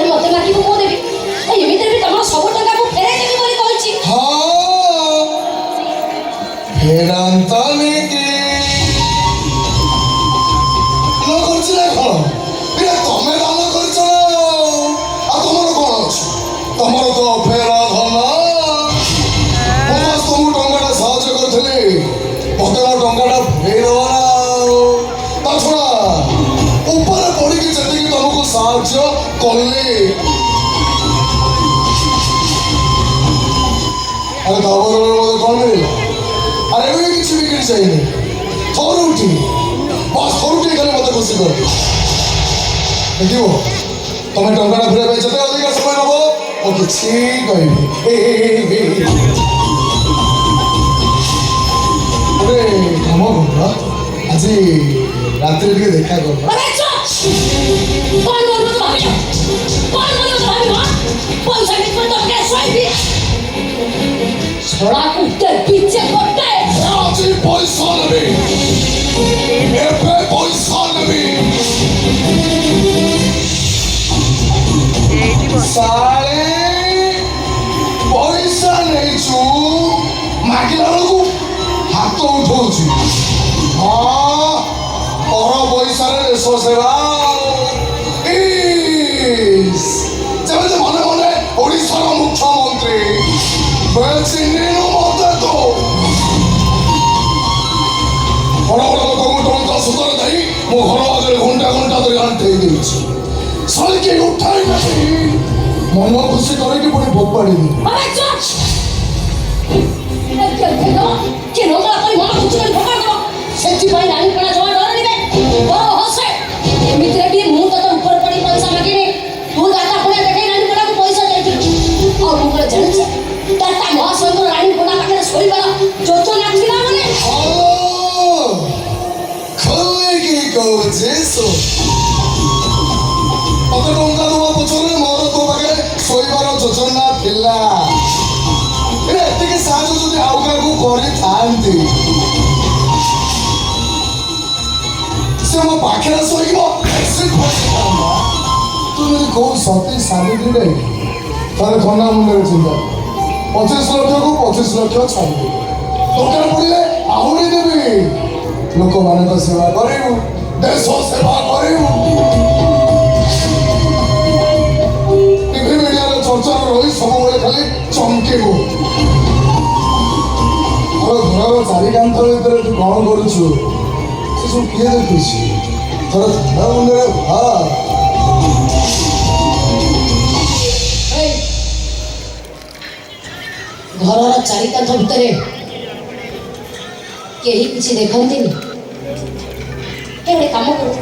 ଟଙ୍କାରୁ ମତେ ମାଗିବୁ ମୁଁ ଦେବି। ଏମିତିରେ ବି ତମର ସବୁ ଟଙ୍କା ମୁଁ ଫେରାଇ ଦେବି ବୋଲି କହିଛି। ଫେରାନ୍ତା ନେଇକି କରୁଛି ନା କଣ? ତମେ ଦାନ କରିଛ ନା ଆଉ ତମର କଣ ଅଛି? ତମର ତ ଫେରା ଧନ। ମୁଁ ତମକୁ ଟଙ୍କାଟା ସାହାଯ୍ୟ କରିଥିଲି, ମତେ ମୋ ଟଙ୍କାଟା ଫେରେଇଦବ ନା। ତା ଛଡା ଉପରେ ପଡିକି ଯେତିକି ତମକୁ ସାହାଯ୍ୟ କଲି, ଆରେ ତା ବଦଳରେ ମତେ କଣ ମିଳିଲା? ଆରେ ଏବେ କିଛି ବିକ୍ରି ଚାହିଁନି, ଥରୁଟି ବାସ୍ ଥରୁଟି ଖାଲି ମତେ ଖୁସି କର। ଦେଖିବ ତମେ ଟଙ୍କାଟା ଫେରିବା ପାଇଁ ଯେତେ ଅଧିକା ସମୟ ନବ ମୁଁ କିଛି କହିବି। ଗୋଟେ କାମ କର, ଆଜି ରାତିରେ ଟିକେ ଦେଖା କର। ଆଜି ପଇସା ନେବି, ଏବେ ପଇସା ନେବି। ସାଳେ ପଇସା ନେଇଛୁ, ମାଗିଲା ବେଳକୁ ହାତ ଉଠଉଛି। ହଁ ପର ପଇସାରେ ଦେଶ ସେବା। ଯେମିତି ମନେ ମନେ ଓଡ଼ିଶାର ମୁଖ୍ୟମନ୍ତ୍ରୀ ବେଚିନିରୁ ମତେ ତ ବଡ଼ ବଡ଼ ଲୋକଙ୍କୁ ଟଙ୍କା ସୁଧରେ ଦେଇ ମୋ ଘର ଆଗରେ ଘଣ୍ଟା ଘଣ୍ଟା ଧରି ଆଣ୍ଠେଇ ଦେଇଛି। ସାଳିକି ଉଠାଇ ନେବି, ମନ ଖୁସି କରିକି ପୁଣି ଫୋପାଡ଼ିବି। ସେଥିପାଇଁ ରାଣୀପଣା ଜମା ଡରିବେ। ଏମିତିରେ ବି ମୁଁ ତତେ ଉପରେ ପଡ଼ି ପଇସା ମାଗିନି, ତୁ ଦାତା ପୁଣି ଦେଖେଇ ରାଣୀପଣାକୁ ପଇସା ଦେଇଥିଲୁ। ଆଉ ମୁଁ କଣ ଜାଣିଛି ଦାତା ମହାଶୟଙ୍କର ରାଣୀପଣା ପାଖରେ ଶୋଇବାର ଯୋଜନା ଥିଲା ମାନେ। ଖୋଲିକି କହୁଛି ମତେ ଟଙ୍କା ଦେବା ପଛରେ ମୋର ତୋ ପାଖରେ ଶୋଇବାର ଯୋଜନା ଥିଲା। ଏତିକି ସାହାଯ୍ୟ ଯଦି ଆଉ କାହାକୁ କରିଥାନ୍ତି, ସେ ମୋ ପାଖରେ ଶୋଇବ। ତୁ ଯଦି କୋଉ ସତୀ ସାବିତ୍ରୀରେ ତାହେଲେ ଖଣ୍ଡା ମୁଣ୍ଡରେ ଚିନ୍ତା 25 ଲକ୍ଷକୁ 25 ଲକ୍ଷ ଛାଡ଼ିଦେବି। ଦରକାର ପଡ଼ିଲେ ଆହୁରି ଦେବି। ଲୋକମାନଙ୍କ ସେବା କରିବୁ, ଦେଶ ସେବା କରିବୁ। ଟିଭି ମିଡ଼ିଆରେ ଚର୍ଚ୍ଚାରେ ରହି ସବୁବେଳେ ଖାଲି ଚମକିବୁ। ଆଉ ଘରର ଚାରି କାନ୍ଥ ଭିତରେ ତୁ କ'ଣ କରୁଛୁ ସେ ସବୁ କିଏ ଦେଖୁଛି? ତୋର ଥଣ୍ଡା ମୁଣ୍ଡରେ ଘରର ଚାରି କାନ୍ଥ ଭିତରେ କେହି କିଛି ଦେଖନ୍ତିନି। ଗୋଟେ କାମ କରୁ,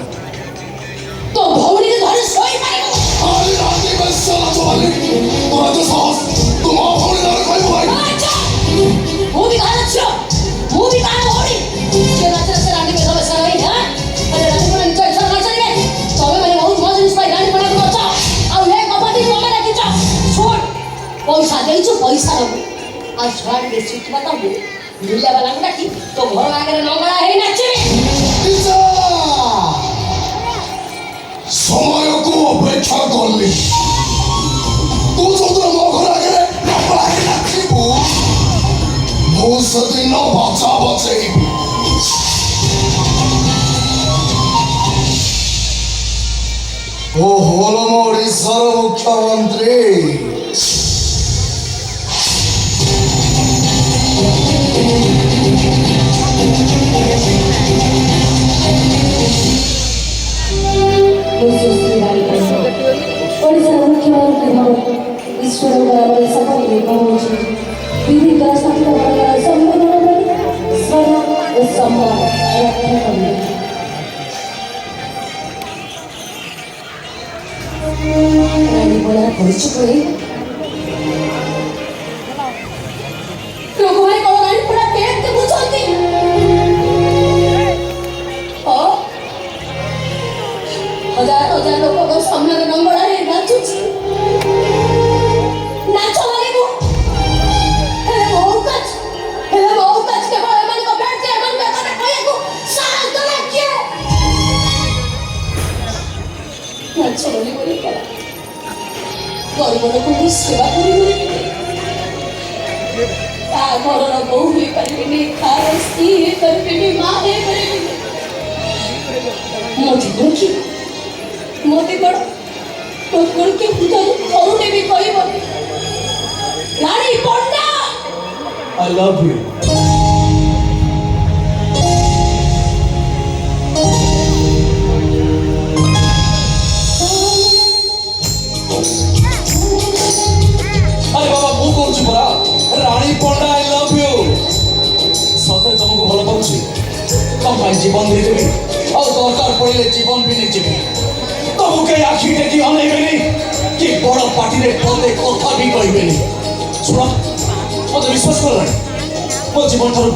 ତୋ ଭଉଣୀକୁ ଧରି ଶୋଇପାରିବୁ। ମୁଁ ବି କାହାର ଝିଅ, ମୁଁ ବି କାହାର ଭଉଣୀ। ସେ ରାତିରେ ସେ ରାଣୀ ବେଶ ବେଶ ରହି ରାଣୀପଣା ନିଜ ଇଚ୍ଛା ନ ଚାଲିବେ। ତମେ ମାନେ ବହୁତ ମୋ ଜିନିଷ ପାଇଁ ରାଣୀପଣାକୁ ନଚ, ଆଉ ଏ କପାଟି ତମେ ଦେଖିଛ। ଶୁଣ, ପଇସା ଦେଇଛୁ, ପଇସା ଦେବୁ। ଆଉ ଛୁଆ ଟିକେ ଶିଖିବା ତ ମିଳିଆ ବାଲାଙ୍କୁ ଡାକି ତୋ ଘର ଆଗରେ ନଙ୍ଗଳା ହେଇ ନାଚିବି। ସମୟକୁ ଅପେକ୍ଷା କଲି। ତୁ ଯୋଉଦିନ ମୋ ଘର ଆଗରେ ନଙ୍ଗଳା ହେଇ ନାଚିବୁ, ମୁଁ ସେଦିନ ବାଜା ବଜେଇବି। ଓ ହୋଲ ମୋ ଓଡ଼ିଶାର ମୁଖ୍ୟମନ୍ତ୍ରୀ। ଓଡ଼ିଶାର ମୁଖ୍ୟମନ୍ତ୍ରୀ ଭାବରେ ଈଶ୍ୱରଙ୍କ ନାମରେ ଶପଥ ଗ୍ରହଣ ବିଭିନ୍ନ ଶାସନ ସମ୍ମାନ ଶ୍ରଦ୍ଧା ଓ ସମ୍ମାନ ରକ୍ଷା କରିବେ। ରାଣୀପଣା କରିଛୁ ପରେ ଲୋକମାନେ କ'ଣ ରାଣୀପଣା କେମିତି ବୁଝନ୍ତି? ହଜାର ହଜାର ଲୋକଙ୍କ ସାମ୍ନାରେ ନଙ୍ଗଳା ହେଇ ନାଚୁଛି। ଲୋକଙ୍କୁ ସେବା କରିପାରିବିନି, ତା ଘରର ବୋହୂ ହେଇପାରିବିନି, ତାର ସ୍ତ୍ରୀ ହେଇପାରିବିନି, ମା ହେଇପାରିବିନି। ମତେ କଣ କି ମତେ କଣ କି କରୁନି ବି କହିବନି। Rani Panda, I love you. আরে বাবা ମୁଁ କହୁଛି ପରା Rani Panda I love you। ସତରେ ତମକୁ ଭଲ ପାଉଛି, ତମ ପାଇଁ ଜୀବନ ଦେଇଦେବି, ଆଉ ଦରକାର ପଡ଼ିଲେ ଜୀବନ ବି ନେଇଯିବି। ତମକୁ କେହି ଆଖି ଟେକି ଅନେଇବେନି, କି ବଡ଼ ପାଟିରେ ପଦେ କଥା ବି କହିବେନି। ଶୁଣ, ମତେ ବିଶ୍ୱାସ କଲଣି, ମୋ ଜୀବନ ଠାରୁ